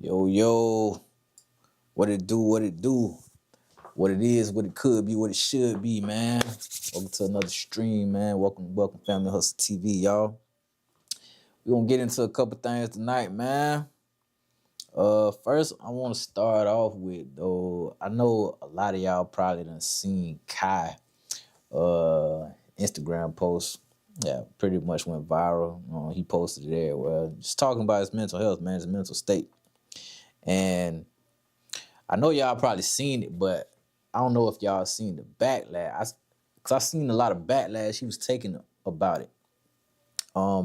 Yo, yo, what it do, what it do, what it is, what it could be, what it should be, man. Welcome to another stream, man. Welcome, Family Hustle TV, y'all. We're gonna get into a couple things tonight, man. First, I want to start off with, though, I know a lot of y'all probably done seen Kai Instagram post. Yeah, pretty much went viral. He posted it there, well, just talking about his mental health, man, his mental state. And I know y'all probably seen it, but I don't know if y'all seen the backlash. Cause I seen a lot of backlash he was taking about it.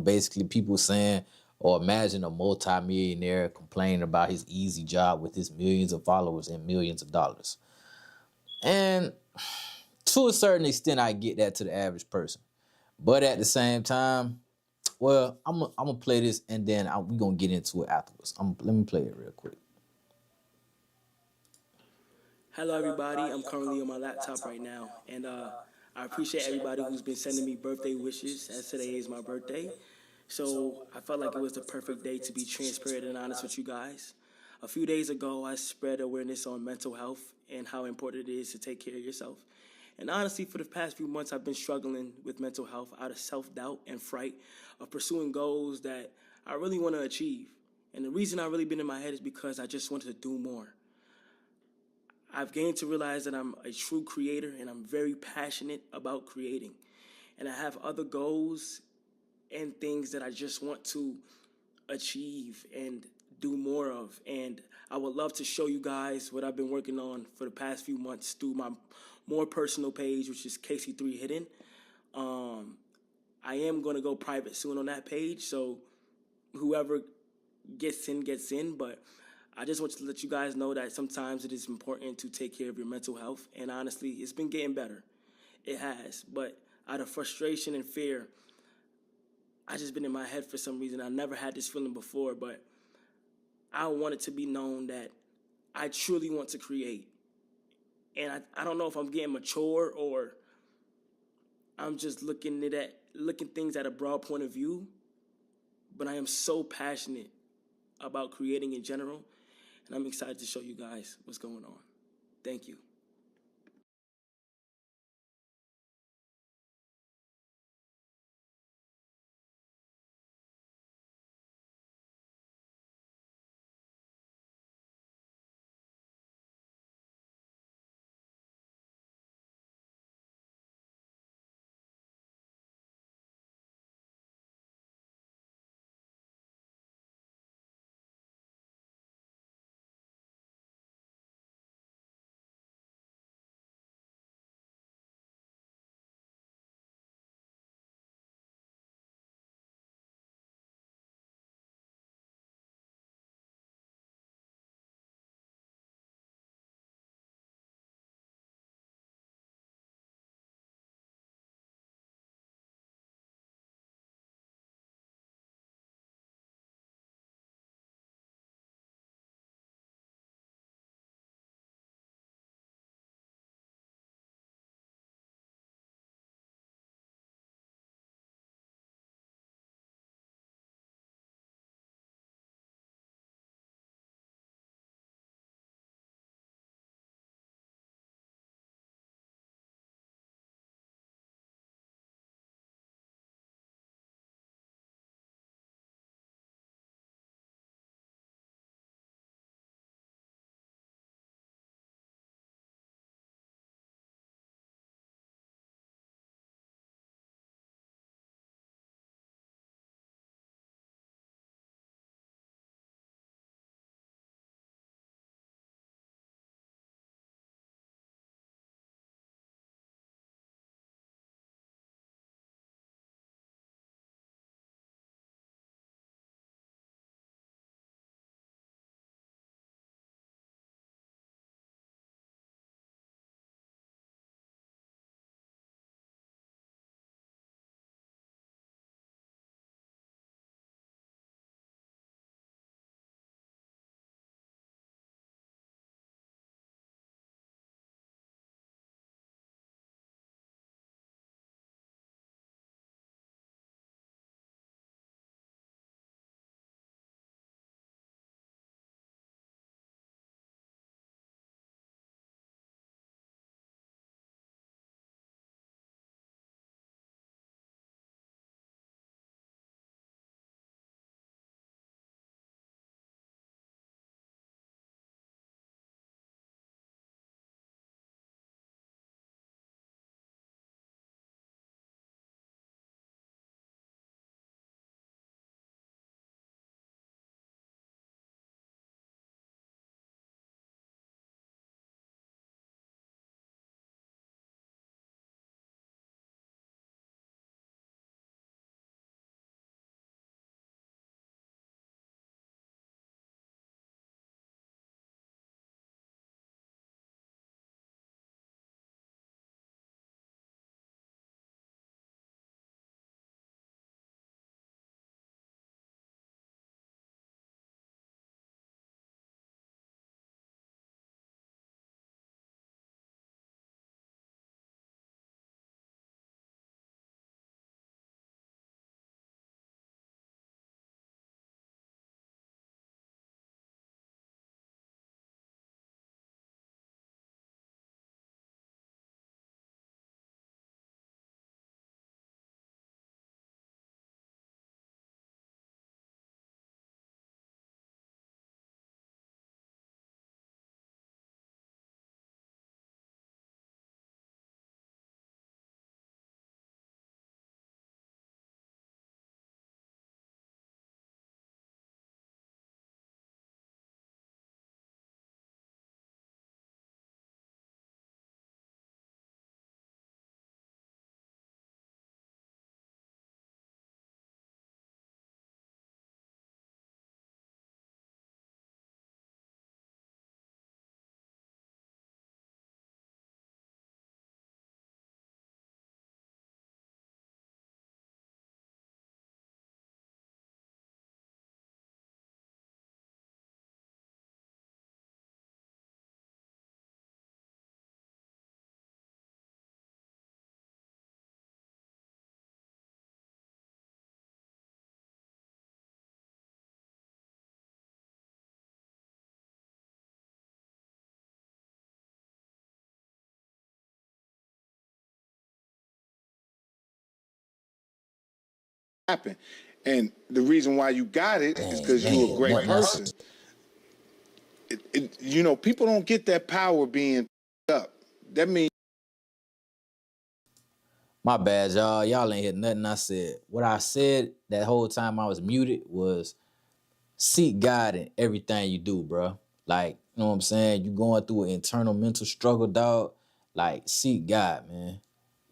Basically people saying, or imagine a multi-millionaire complaining about his easy job with his millions of followers and millions of dollars. And to a certain extent, I get that to the average person. But at the same time, well, I'm gonna play this and then we gonna get into it afterwards. Let me play it real quick. Hello, everybody. I'm currently on my laptop right now, and I appreciate everybody who's been sending me birthday wishes, as today is my birthday. So I felt like it was the perfect day to be transparent and honest with you guys. A few days ago, I spread awareness on mental health and how important it is to take care of yourself. And honestly, for the past few months, I've been struggling with mental health out of self-doubt and fright of pursuing goals that I really want to achieve. And the reason I've really been in my head is because I just wanted to do more. I've gained to realize that I'm a true creator and I'm very passionate about creating. And I have other goals and things that I just want to achieve and do more of. And I would love to show you guys what I've been working on for the past few months through my more personal page, which is KC3 Hidden. I am going to go private soon on that page, so whoever gets in, but I just want to let you guys know that sometimes it is important to take care of your mental health, and honestly, it's been getting better. It has, but out of frustration and fear, I just been in my head for some reason. I never had this feeling before, but I want it to be known that I truly want to create. And I don't know if I'm getting mature or I'm just looking things at a broad point of view, but I am so passionate about creating in general, and I'm excited to show you guys what's going on. Thank you. happen. And the reason why you got it is because you're a great person. You know, people don't get that power being up. That means. My bad, y'all. Y'all ain't hear nothing I said. What I said that whole time I was muted was seek God in everything you do, bro. Like, you know what I'm saying? You going through an internal mental struggle, dog. Like, seek God, man.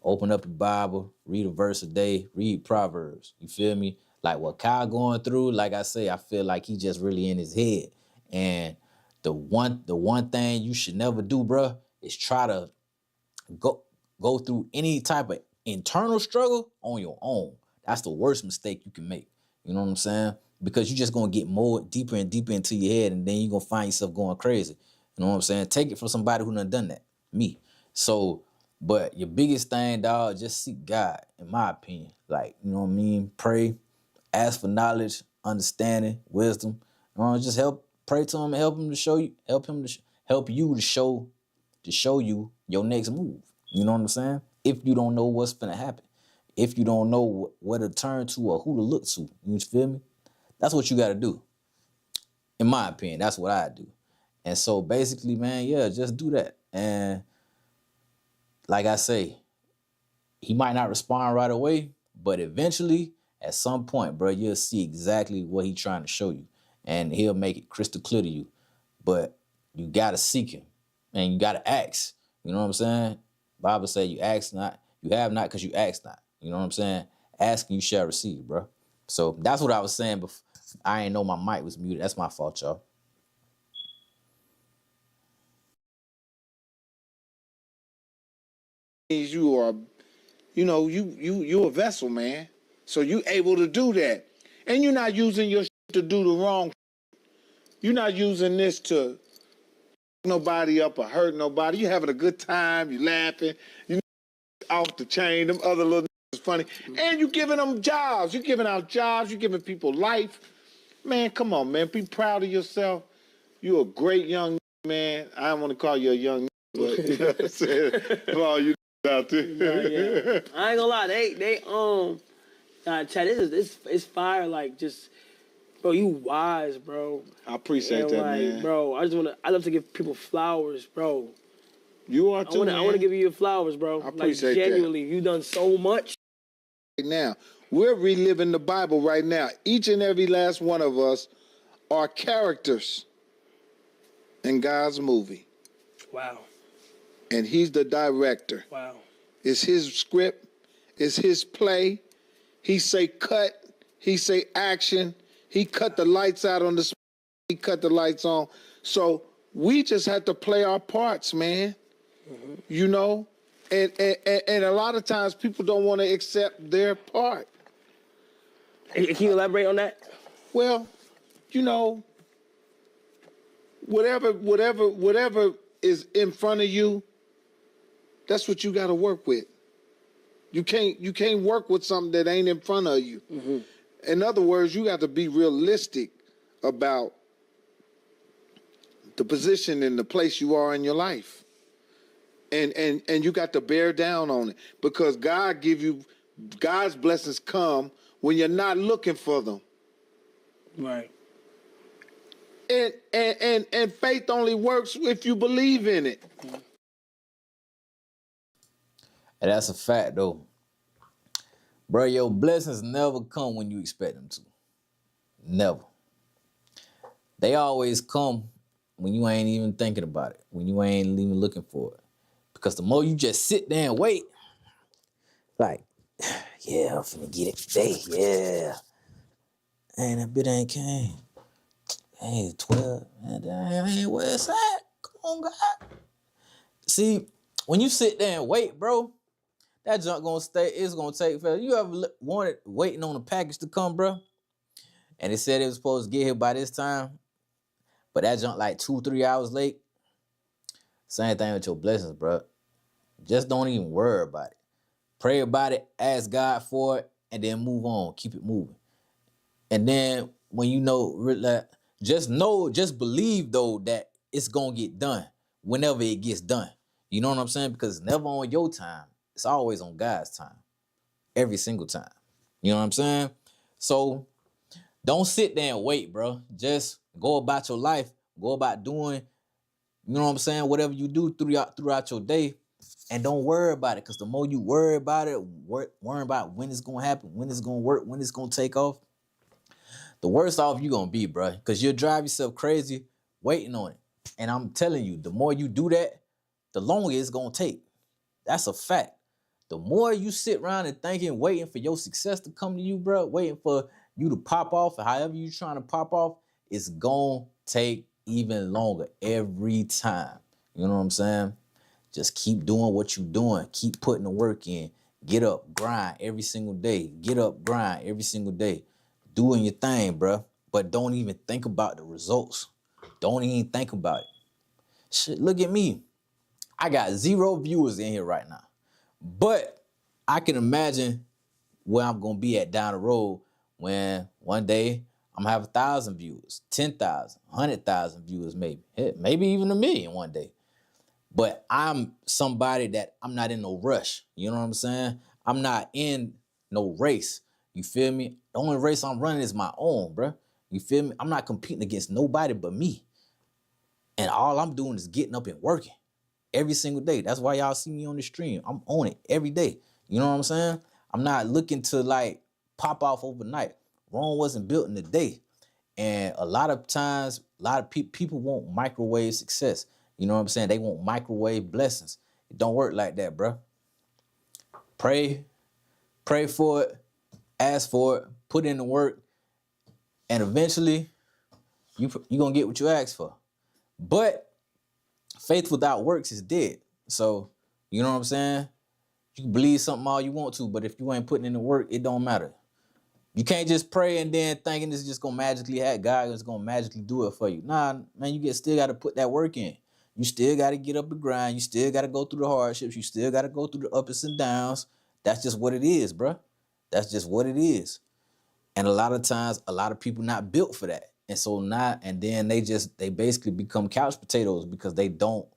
Open up the Bible, read a verse a day, read Proverbs. You feel me? Like what Kyle going through, like I say, I feel like he just really in his head. And the one thing you should never do, bro, is try to go through any type of internal struggle on your own. That's the worst mistake you can make. You know what I'm saying? Because you're just gonna get more deeper and deeper into your head, and then you're gonna find yourself going crazy. You know what I'm saying? Take it from somebody who done that. Me. So, but your biggest thing, dog, just seek God, in my opinion. Like, you know what I mean? Pray, ask for knowledge, understanding, wisdom. Just pray to him and help him to show you, help you to show you your next move. You know what I'm saying? If you don't know what's gonna happen, if you don't know what to turn to or who to look to, you feel me? That's what you gotta do. In my opinion, that's what I do. And so basically, man, yeah, just do that. And like I say, he might not respond right away, but eventually, at some point, bro, you'll see exactly what he's trying to show you. And he'll make it crystal clear to you. But you gotta seek him. And you gotta ask. You know what I'm saying? Bible say you ask not, you have not because you ask not. You know what I'm saying? Ask and you shall receive, bro. So that's what I was saying before. I ain't know my mic was muted. That's my fault, y'all. You are, you know, you're a vessel, man. So you able to do that. And you're not using your to do the wrong. You're not using this to nobody up or hurt nobody. You're having a good time. You laughing. You off the chain. Them other little is funny. And you giving them jobs. You're giving out jobs. You're giving people life. Man, come on, man. Be proud of yourself. You're a great young man. I don't want to call you a young, but you know what I'm saying? For all you out there. Yeah. I ain't gonna lie. Chad, it's fire. Like, just, bro, you wise, bro. I appreciate that, like, man. Bro, I love to give people flowers, bro. You are too, I want to give you your flowers, bro. I appreciate like, genuinely, you've done so much. Right now, we're reliving the Bible right now. Each and every last one of us are characters in God's movie. Wow. And he's the director. Wow. It's his script. It's his play. He say cut. He say action. He cut the lights out on the. He cut the lights on. So we just have to play our parts, man. Mm-hmm. You know, and a lot of times people don't want to accept their part. Can you elaborate on that? Well, you know, whatever is in front of you, that's what you got to work with. You can't work with something that ain't in front of you. Mm-hmm. In other words, you got to be realistic about the position and the place you are in your life. And you got to bear down on it, because God's blessings come when you're not looking for them. Right. And faith only works if you believe in it. And that's a fact, though. Bro, your blessings never come when you expect them to. Never. They always come when you ain't even thinking about it, when you ain't even looking for it. Because the more you just sit there and wait, like, yeah, I'm finna get it today, yeah. And that bit ain't came. Hey, 12, man, ain't where it's at. Come on, God. See, when you sit there and wait, bro, that junk gonna stay, it's gonna take forever. You ever wanted waiting on a package to come, bro? And it said it was supposed to get here by this time, but that junk like 2-3 hours late. Same thing with your blessings, bro. Just don't even worry about it. Pray about it, ask God for it, and then move on. Keep it moving. And then when you know, just believe though that it's gonna get done whenever it gets done. You know what I'm saying? Because it's never on your time. It's always on God's time. Every single time. You know what I'm saying? So don't sit there and wait, bro. Just go about your life. Go about doing, you know what I'm saying, whatever you do throughout your day. And don't worry about it, because the more you worry about it, worry about when it's going to happen, when it's going to work, when it's going to take off, the worse off you're going to be, bro. Because you'll drive yourself crazy waiting on it. And I'm telling you, the more you do that, the longer it's going to take. That's a fact. The more you sit around and thinking, waiting for your success to come to you, bro, waiting for you to pop off, or however you're trying to pop off, it's going to take even longer every time. You know what I'm saying? Just keep doing what you're doing. Keep putting the work in. Get up, grind every single day. Get up, grind every single day. Doing your thing, bro. But don't even think about the results. Don't even think about it. Shit, look at me. I got 0 viewers in here right now. But I can imagine where I'm going to be at down the road when one day I'm going to have 1,000 viewers, 10,000, 100,000 viewers maybe. Heck, maybe even 1 million one day. But I'm somebody that I'm not in no rush. You know what I'm saying? I'm not in no race. You feel me? The only race I'm running is my own, bro. You feel me? I'm not competing against nobody but me. And all I'm doing is getting up and working every single day. That's why y'all see me on the stream. I'm on it every day. You know what I'm saying? I'm not looking to like pop off overnight. Rome wasn't built in a day. And a lot of times, a lot of people want microwave success. You know what I'm saying? They want microwave blessings. It don't work like that, bro. Pray for it, ask for it, put in the work, and eventually you're going to get what you ask for. But faith without works is dead. So, you know what I'm saying? You can believe something all you want to, but if you ain't putting in the work, it don't matter. You can't just pray and then thinking it's just gonna magically happen. God is gonna magically do it for you. Nah, man, you still gotta put that work in. You still gotta get up and grind. You still gotta go through the hardships. You still gotta go through the ups and downs. That's just what it is, bro. That's just what it is. And a lot of times, a lot of people not built for that. And so and then they basically become couch potatoes because they don't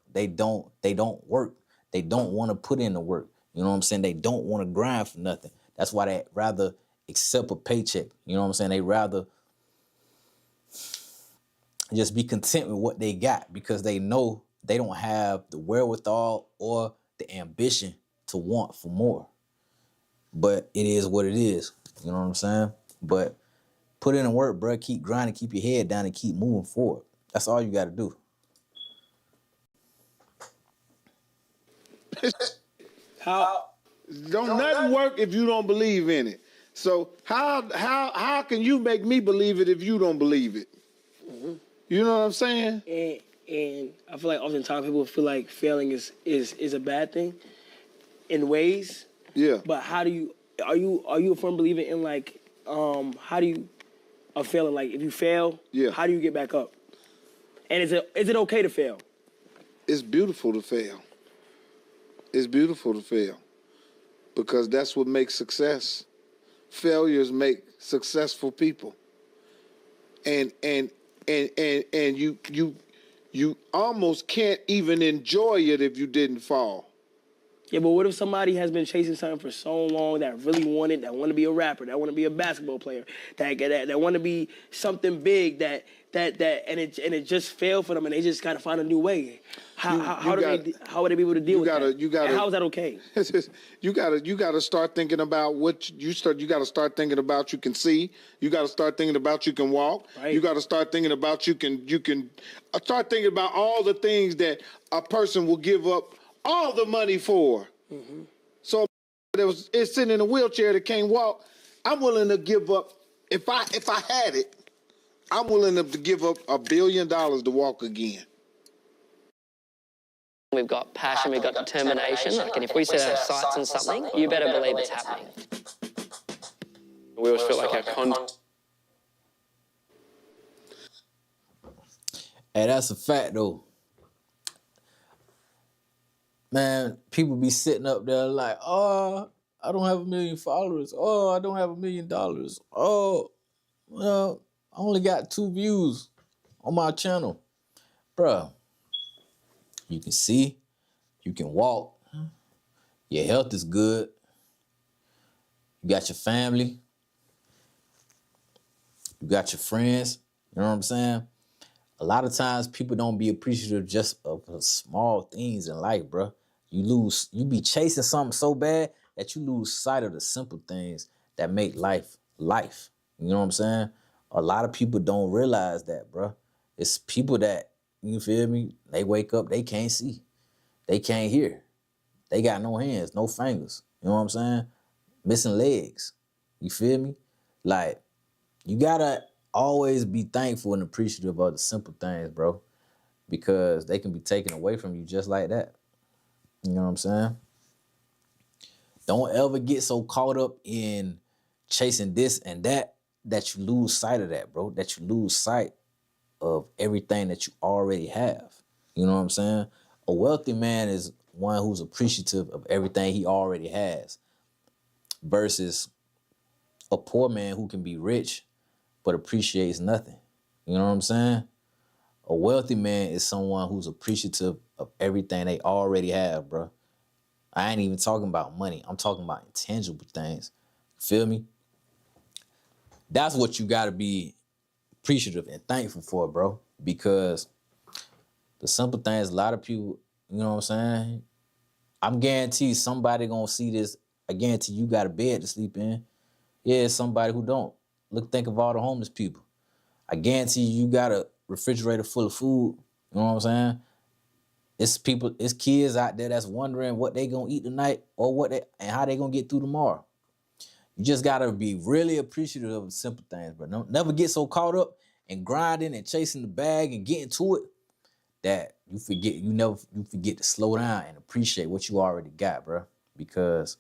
work. They don't want to put in the work. You know what I'm saying? They don't want to grind for nothing. That's why they rather accept a paycheck. You know what I'm saying? They rather just be content with what they got because they know they don't have the wherewithal or the ambition to want for more. But it is what it is. You know what I'm saying? But put in the work, bro. Keep grinding, keep your head down, and keep moving forward. That's all you got to do. How? Don't nothing work if you don't believe in it. So how can you make me believe it if you don't believe it? Mm-hmm. You know what I'm saying? And I feel like oftentimes people feel like failing is a bad thing in ways. Yeah. But are you a firm believer in like how do you a failing, like if you fail, yeah, how do you get back up? And is it okay to fail? It's beautiful to fail. It's beautiful to fail. Because that's what makes success. Failures make successful people. And you almost can't even enjoy it if you didn't fall. Yeah, but what if somebody has been chasing something for so long that really wanted, that want to be a rapper, that want to be a basketball player, that want to be something big, and it just failed for them, and they just got to find a new way. How would they be able to deal with that? And how is that okay? You gotta start thinking about what you got to start thinking about. You can see. You got to start thinking about you can walk. Right. You got to start thinking about you can start thinking about all the things that a person will give up all the money for. Mm-hmm. So it's sitting in a wheelchair that can't walk. I'm willing to give up if I had it. I'm willing to give up $1 billion to walk again. We've got passion, we've got determination. And if we set our sights on something, you better believe it's happening. We always feel like our content. Hey, that's a fact though. Man, people be sitting up there like, oh, I don't have 1 million followers. Oh, I don't have $1 million. Oh, well, I only got 2 views on my channel. Bruh, you can see, you can walk, your health is good, you got your family, You got your friends. You know what I'm saying? A lot of times people don't be appreciative just of the small things in life, bro. You be chasing something so bad that you lose sight of the simple things that make life life. You know what I'm saying? A lot of people don't realize that, bro. It's people that, you feel me? They wake up, they can't see. They can't hear. They got no hands, no fingers. You know what I'm saying? Missing legs. You feel me? Like, you gotta always be thankful and appreciative of the simple things, bro, because they can be taken away from you just like that. You know what I'm saying? Don't ever get so caught up in chasing this and that you lose sight of that, bro. That you lose sight of everything that you already have. You know what I'm saying? A wealthy man is one who's appreciative of everything he already has versus a poor man who can be rich but appreciates nothing. You know what I'm saying? A wealthy man is someone who's appreciative of everything they already have, bro. I ain't even talking about money. I'm talking about intangible things. Feel me? That's what you gotta be appreciative and thankful for, bro. Because the simple things, a lot of people, you know what I'm saying? I'm guaranteed somebody gonna see this. I guarantee you got a bed to sleep in. Yeah, it's somebody who don't. Think of all the homeless people. I guarantee you got a refrigerator full of food. You know what I'm saying? It's kids out there that's wondering what they gonna eat tonight or and how they gonna get through tomorrow. You just gotta be really appreciative of the simple things, but never get so caught up in grinding and chasing the bag and getting to it that you forget to slow down and appreciate what you already got, bro. Because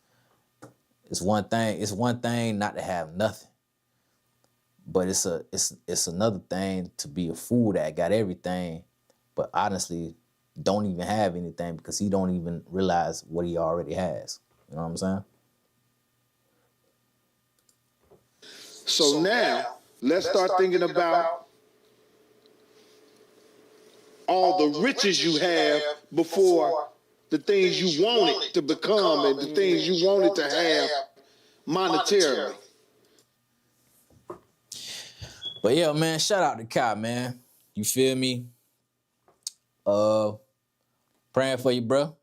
it's one thing not to have nothing, but it's another thing to be a fool that got everything, but honestly don't even have anything because he don't even realize what he already has. You know what I'm saying? So now, let's start thinking about all the riches you have before the things you wanted to become and the things you wanted to have monetarily. But yeah, man, shout out to Kai, man. You feel me? Praying for you, bro.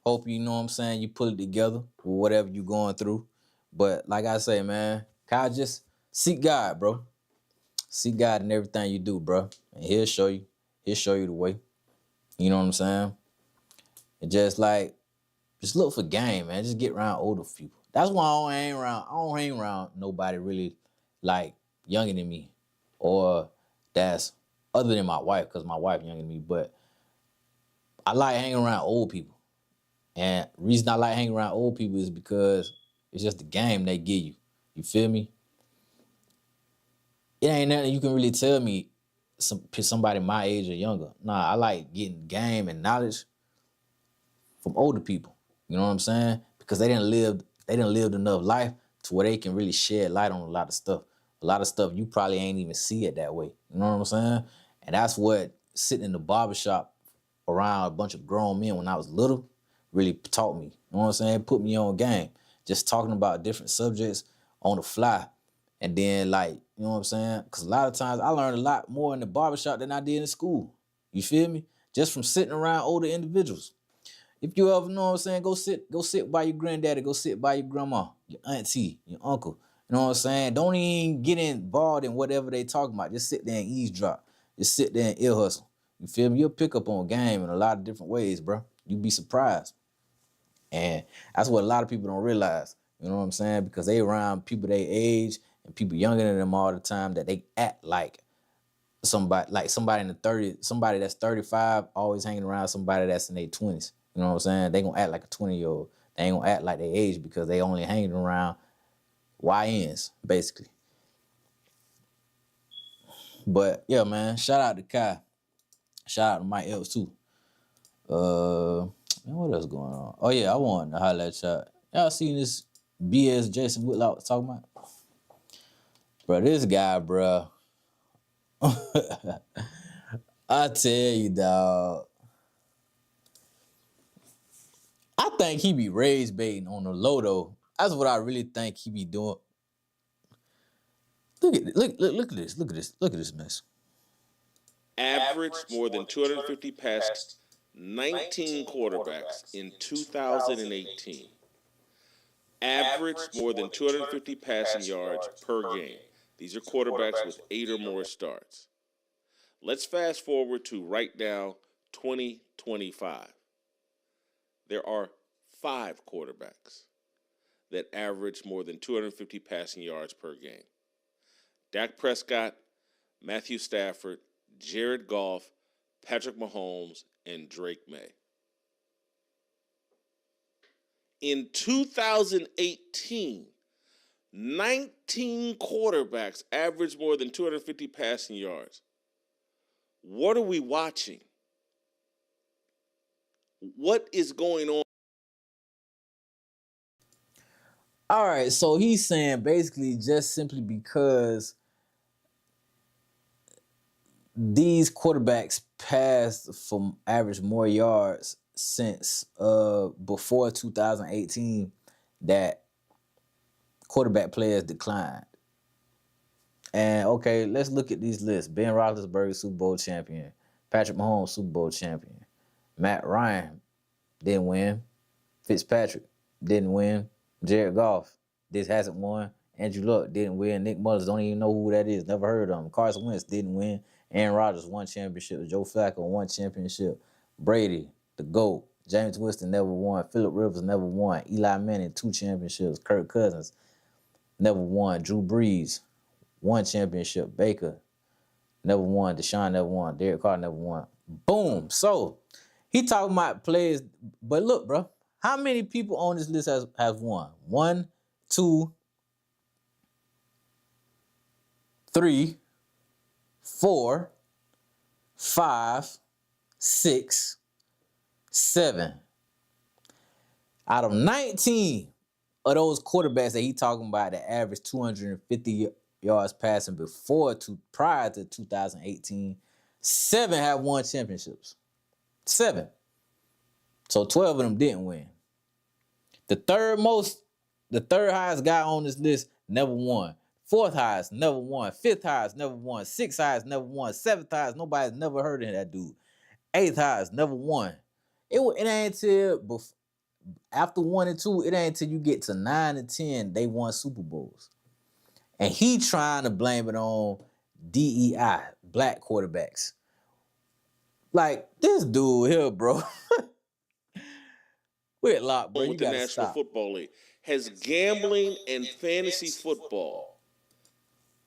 Hope you know what I'm saying, you pull it together with whatever you going through. But like I say, man, Kai, just seek God, bro. Seek God in everything you do, bro. And he'll show you. He'll show you the way. You know what I'm saying? And just look for game, man. Just get around older people. That's why I don't hang around nobody really like younger than me. Or that's other than my wife, because my wife younger than me. But I like hanging around old people. And the reason I like hanging around old people is because it's just the game they give you. You feel me? It ain't nothing you can really tell me somebody my age or younger. Nah, I like getting game and knowledge from older people. You know what I'm saying? Because they didn't live enough life to where they can really shed light on a lot of stuff. A lot of stuff you probably ain't even see it that way. You know what I'm saying? And that's what sitting in the barbershop around a bunch of grown men when I was little really taught me. You know what I'm saying? Put me on game. Just talking about different subjects on the fly. And then you know what I'm saying? Because a lot of times I learned a lot more in the barbershop than I did in school. You feel me? Just from sitting around older individuals. If you ever know what I'm saying, go sit by your granddaddy, go sit by your grandma, your auntie, your uncle. You know what I'm saying? Don't even get involved in whatever they talking about. Just sit there and eavesdrop. Just sit there and ear hustle. You feel me? You'll pick up on game in a lot of different ways, bro. You'd be surprised. And that's what a lot of people don't realize. You know what I'm saying? Because they around people their age and people younger than them all the time that they act like somebody in the 30s, somebody that's 35 always hanging around somebody that's in their 20s. You know what I'm saying? They gonna act like a 20-year-old. They ain't gonna act like their age because they only hanging around YNs, basically. But yeah, man, shout out to Kai. Shout out to Mike Epps too. Man, what else going on? Oh yeah, I wanted to holler at y'all. Y'all seen this BS Jason Whitlock was talking about? Bro, this guy, bro. I tell you, dog. I think he be rage baiting on the low though. That's what I really think he be doing. Look at look at this. Look at this. Look at this mess. Averaged more than 250 passing 19 quarterbacks in 2018. Averaged more than 250 passing yards per game. These are quarterbacks with 8 or more starts. Let's fast forward to right now, 2025. There are 5 quarterbacks that average more than 250 passing yards per game. Dak Prescott, Matthew Stafford, Jared Goff, Patrick Mahomes, and Drake May. In 2018, 19 quarterbacks averaged more than 250 passing yards. What are we watching? What is going on? All right, so he's saying basically just simply because these quarterbacks passed for average more yards since before 2018 that quarterback players declined. And okay, let's look at these lists. Ben Roethlisberger, Super Bowl champion. Patrick Mahomes, Super Bowl champion. Matt Ryan didn't win. Fitzpatrick didn't win. Jared Goff hasn't won. Andrew Luck didn't win. Nick Mullins, don't even know who that is. Never heard of him. Carson Wentz didn't win. Aaron Rodgers won championship. Joe Flacco won championship. Brady, the GOAT. James Winston never won. Phillip Rivers never won. Eli Manning, 2 championships. Kirk Cousins never won. Drew Brees, 1 championship. Baker never won. Deshaun never won. Derek Carr never won. Boom. So he talking about players, but look, bro, how many people on this list have won? 1, 2, 3, 4, 5, 6, 7. Out of 19 of those quarterbacks that he talking about that averaged 250 yards passing prior to 2018, 7 have won championships. 7. So 12 of them didn't win. The third highest guy on this list never won. 4th highest never won. 5th highest never won. 6th highest never won. 7th highest, nobody's never heard of that dude. 8th highest never won. It ain't until after 1 and 2, it ain't until you get to 9 and 10 they won Super Bowls. And he trying to blame it on DEI, black quarterbacks. Like, this dude here, bro. Whitlock, bro, you With the gotta National stop. Football League. Has gambling and fantasy football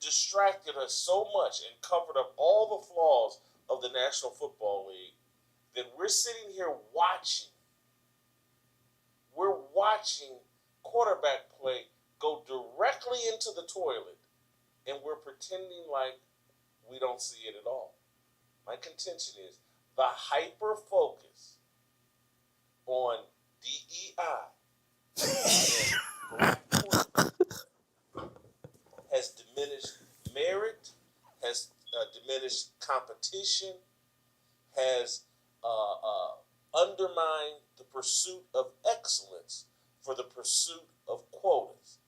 distracted us so much and covered up all the flaws of the National Football League that we're sitting here watching. We're watching quarterback play go directly into the toilet, and we're pretending like we don't see it at all. My contention is the hyper focus on DEI has diminished merit, has diminished competition, has undermined the pursuit of excellence for the pursuit of quotas.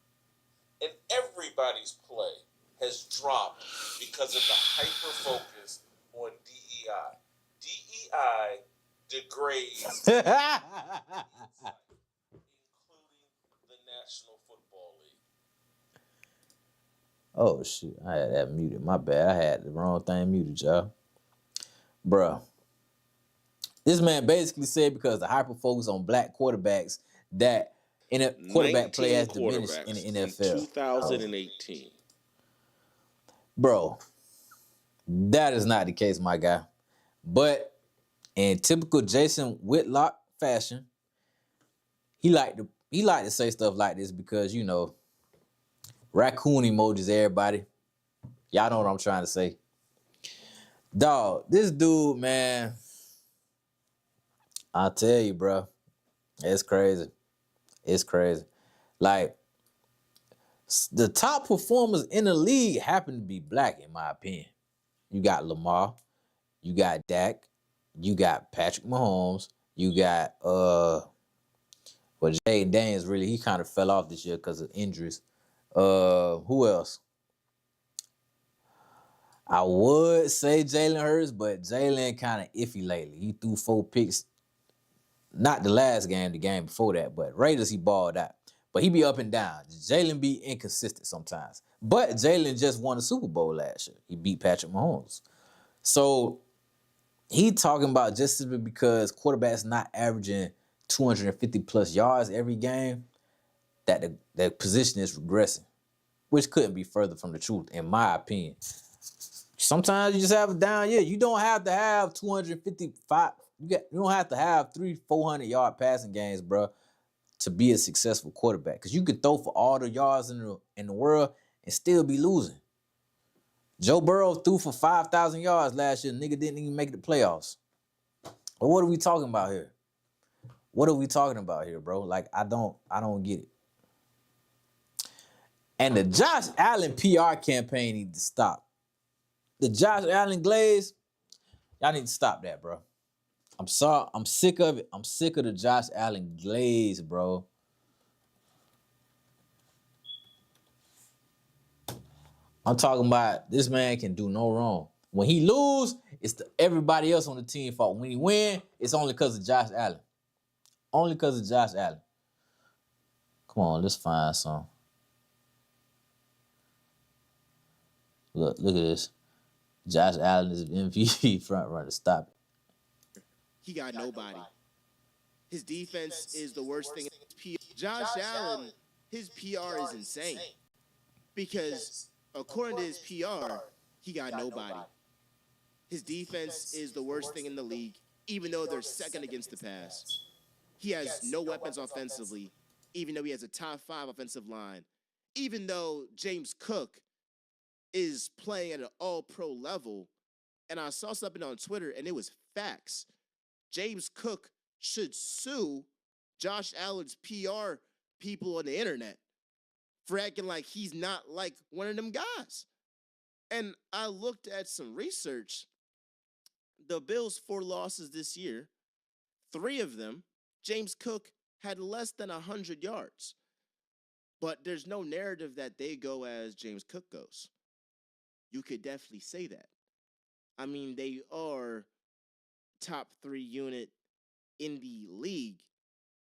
And everybody's play has dropped because of the hyper focus on DEI. DEI degrades, including the National Football League. Oh, shit. I had that muted. My bad. I had the wrong thing muted, y'all. Bruh. This man basically said because the hyper focus on black quarterbacks that in a quarterback play has diminished in the NFL. In 2018. Bro, that is not the case, my guy. But in typical Jason Whitlock fashion, he like to say stuff like this because, you know, raccoon emojis, everybody. Y'all know what I'm trying to say. Dog, this dude, man, I'll tell you, bro, it's crazy. It's crazy. Like, the top performers in the league happen to be black, in my opinion. You got Lamar, you got Dak, you got Patrick Mahomes, you got Jay Daniels, really, he kind of fell off this year because of injuries. Who else? I would say Jalen Hurts, but Jalen kind of iffy lately. He threw 4 picks. Not the last game, the game before that, but Raiders, he balled out. But he be up and down. Jalen be inconsistent sometimes. But Jalen just won the Super Bowl last year. He beat Patrick Mahomes. So he talking about just simply because quarterbacks not averaging 250 plus yards every game, that the position is regressing, which couldn't be further from the truth, in my opinion. Sometimes you just have a down year. You don't have to have 255. You don't have to have 300-400 yard passing games, bro, to be a successful quarterback. Because you could throw for all the yards in the world and still be losing. Joe Burrow threw for 5,000 yards last year. Nigga didn't even make the playoffs. But what are we talking about here? What are we talking about here, bro? Like, I don't get it. And the Josh Allen PR campaign needs to stop. The Josh Allen glaze, y'all need to stop that, bro. I'm sorry. I'm sick of it. I'm sick of the Josh Allen glaze, bro. I'm talking about this man can do no wrong. When he lose, it's everybody else on the team fault. When he win, it's only because of Josh Allen. Only because of Josh Allen. Come on, let's find some. Look at this. Josh Allen is MVP front runner. Stop it. He got nobody. His defense is the worst thing in his PR. Josh Allen, his PR is insane. Because according to his PR, he got nobody. His defense is the worst thing in the league, even though they're second against the pass. He has no weapons offensively, even though he has a top 5 offensive line. Even though James Cook is playing at an all-pro level, and I saw something on Twitter, and it was facts. James Cook should sue Josh Allen's PR people on the internet for acting like he's not like one of them guys. And I looked at some research. The Bills' 4 losses this year, 3 of them, James Cook had less than 100 yards. But there's no narrative that they go as James Cook goes. You could definitely say that. I mean, they are top 3 unit in the league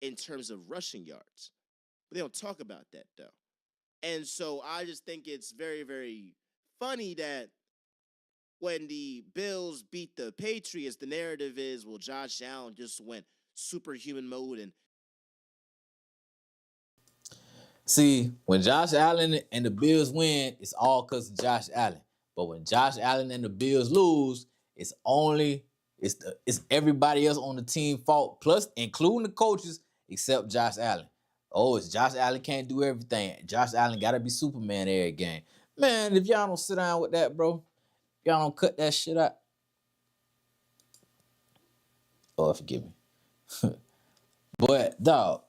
in terms of rushing yards. But they don't talk about that, though. And so I just think it's very, very funny that when the Bills beat the Patriots, the narrative is, well, Josh Allen just went superhuman mode. And see, when Josh Allen and the Bills win, it's all because of Josh Allen. But when Josh Allen and the Bills lose, it's everybody else on the team fault, plus including the coaches, except Josh Allen. Oh, it's Josh Allen can't do everything. Josh Allen gotta be Superman every game. Man, if y'all don't sit down with that, bro, y'all don't cut that shit out. Oh, forgive me. But dog,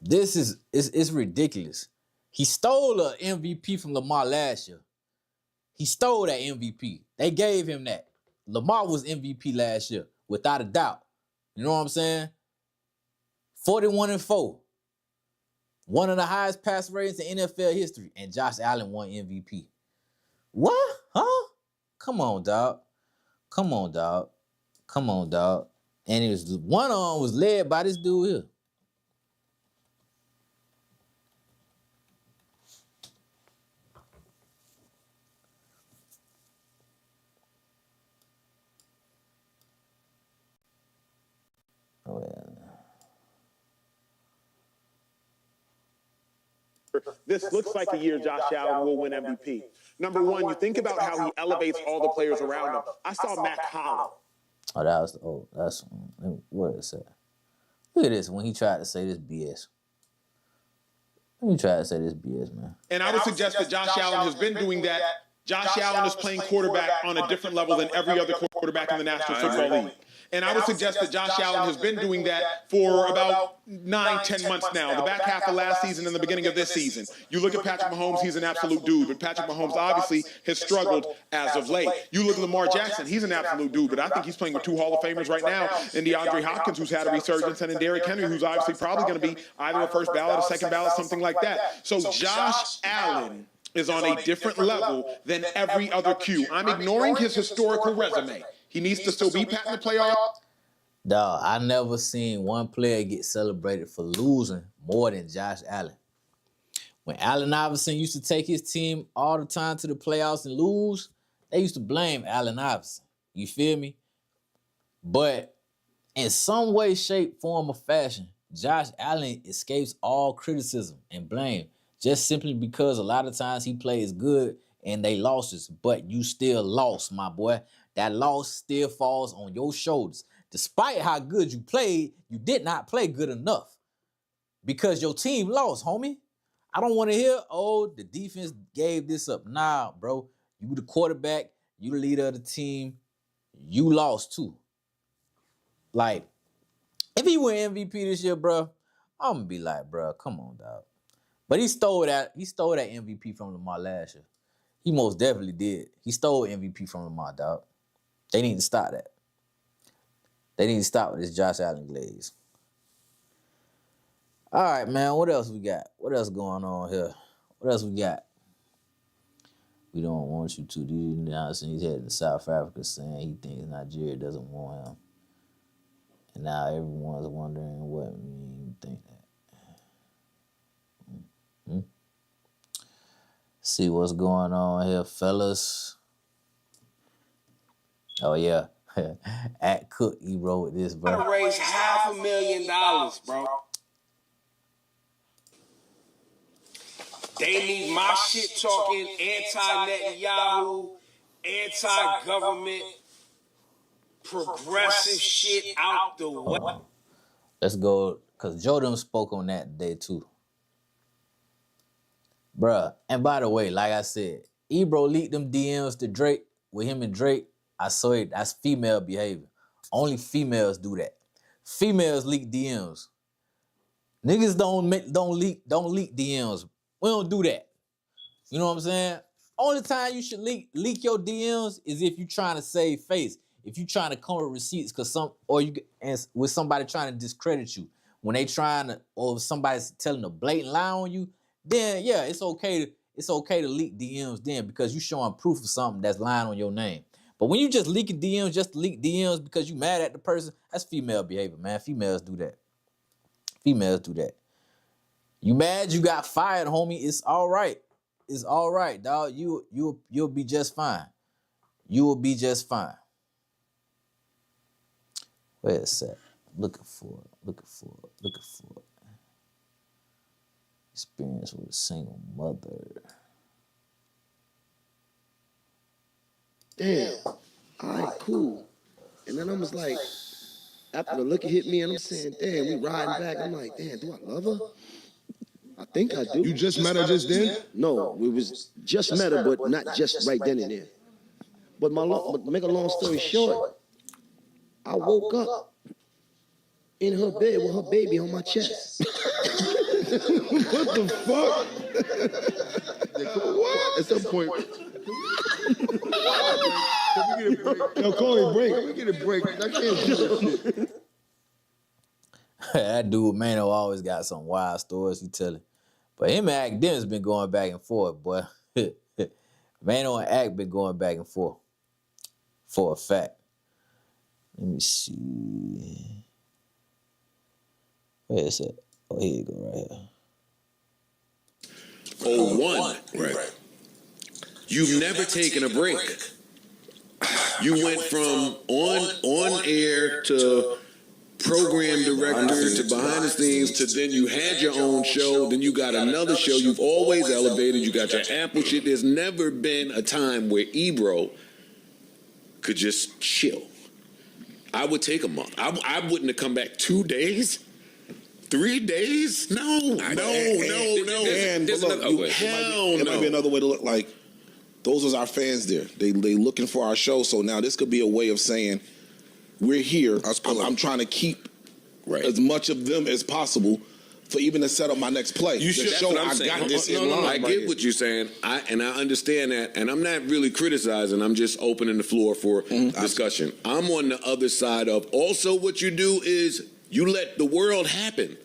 this is it's ridiculous. He stole an MVP from Lamar last year. He stole that MVP. They gave him that. Lamar was MVP last year, without a doubt. You know what I'm saying? 41-4. One of the highest pass ratings in NFL history. And Josh Allen won MVP. What? Huh? Come on, dog. Come on, dog. Come on, dog. And it was one arm was led by this dude here. This looks like a year Josh Allen will win MVP. Number one, you think about how he elevates all the players around him. I saw Matt Collins. What is that? Look at this when he tried to say this BS. When he tried to say this BS, man. And I would suggest that Josh Allen has been doing that. Josh Allen is playing quarterback on a different level than every other quarterback in the National Football League. And I would suggest that Josh Allen has been doing that for about 9-10 months now, the back half of last season and the beginning of this season. You look at Patrick Mahomes, he's an absolute dude, but Patrick Mahomes obviously has struggled as of late. You look at Lamar Jackson, he's an absolute dude, but I think he's playing with 2 Hall of Famers right now, in DeAndre Hopkins, who's had a resurgence, and in Derrick Henry, who's obviously probably going to be either a first ballot, a second ballot, something like that. So Josh Allen is on a different level than every other Q. I'm ignoring his historical resume. He needs to still be pat in the playoffs. Dog, I never seen one player get celebrated for losing more than Josh Allen. When Allen Iverson used to take his team all the time to the playoffs and lose, they used to blame Allen Iverson. You feel me? But in some way, shape, form, or fashion, Josh Allen escapes all criticism and blame just simply because a lot of times he plays good and they losses, but you still lost, my boy. That loss still falls on your shoulders. Despite how good you played, you did not play good enough because your team lost, homie. I don't want to hear, oh, the defense gave this up. Nah, bro. You the quarterback. You the leader of the team. You lost too. Like, if he win MVP this year, bro, I'm gonna be like, bro, come on, dog. But he stole that MVP from Lamar last year. He most definitely did. He stole MVP from Lamar, dog. They need to stop that. They need to stop with this Josh Allen glaze. All right, man, what else we got? What else going on here? What else we got? We don't want you to. Dude, announcing he's heading to South Africa saying he thinks Nigeria doesn't want him. And now everyone's wondering what you think that. See what's going on here, fellas. Oh, yeah. At Cook, he wrote this, bro. I raised $500,000, bro. They need my shit talking anti-Netanyahu, anti-government, progressive shit out the way. Let's go, because Jordan spoke on that today, too. Bruh, and by the way, like I said, Ebro leaked them DMs to Drake, with him and Drake. I saw it. That's female behavior. Only females do that. Females leak DMs. Niggas don't leak DMs. We don't do that. You know what I'm saying? Only time you should leak your DMs is if you trying to save face. If you trying to come with receipts with somebody trying to discredit you. When they trying to, or somebody's telling a blatant lie on you, then yeah, it's okay to leak DMs then because you showing proof of something that's lying on your name. But when you just leaking DMs just to leak DMs because you mad at the person, that's female behavior, man. Females do that. Females do that. You mad you got fired, homie, it's all right. It's all right, dog. You'll be just fine. You will be just fine. Wait a sec. Looking for it. Experience with a single mother. Damn. All right, cool. And then I was like, after the liquor hit me, and I'm saying, damn, we riding back. I'm like, damn, do I love her? I think I do. You just met her just then? No, we was just met her, but not just right then and there. But make a long story short, I woke up in her bed with her baby on my chest. What the fuck? What? At some point. Can we get a break? No, call it break. Can we get a break? I can't do that shit. That dude, Mano, always got some wild stories he telling. But him and Ack Dennis been going back and forth, boy. Mano and Ack been going back and forth. For a fact. Let me see. Where is it? Oh, here you go, right here. 01. Right. You've never taken a break. You went from on air to program director to behind the scenes to then you had your own show, then you got another show. You've always elevated. You got your Apple shit. There's never been a time where Ebro could just chill. I would take a month. I wouldn't have come back 2 days. 3 days? No. And look, it might be another way to look. Like, those was our fans there. They looking for our show. So now this could be a way of saying, we're here. I'm trying to keep as much of them as possible for even to set up my next play. You should show I got this in line. I get what you're saying. I understand that. And I'm not really criticizing. I'm just opening the floor for discussion. I'm on the other side of also what you do is you let the world happen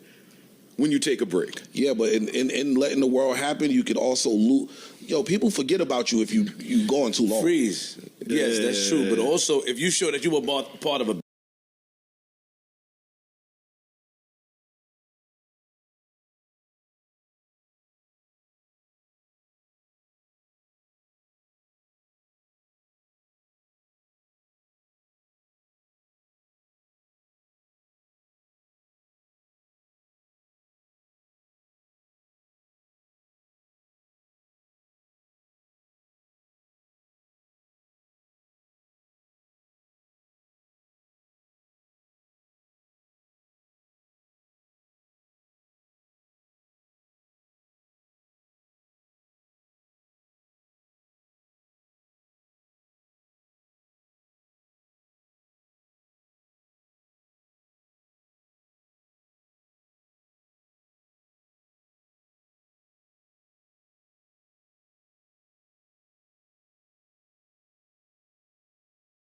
when you take a break. Yeah, but in letting the world happen, you could also Yo, people forget about you if you going too long. Freeze. Yes, that's true. But also, if you show that you were part of a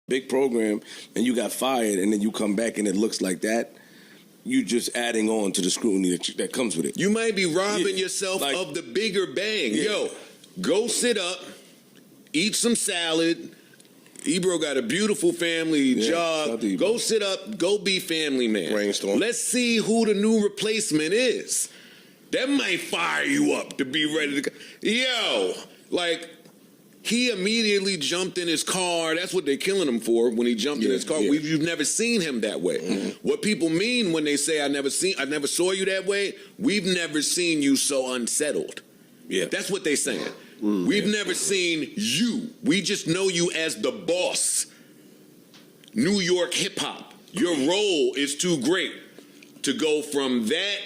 big program and you got fired and then you come back and it looks like that, you just adding on to the scrutiny that comes with it. You might be robbing yourself of the bigger bang. Yo, go sit up, eat some salad. Ebro got a beautiful family job. Go sit up, go be family man. Brainstorm. Let's see who the new replacement is. That might fire you up to be ready to go. Yo, like, he immediately jumped in his car. That's what they're killing him for, when he jumped in his car. You've never seen him that way. Mm-hmm. What people mean when they say, I never saw you that way, we've never seen you so unsettled. Yeah. That's what they're saying. We've never seen you. We just know you as the boss. New York hip hop. Your role is too great to go from that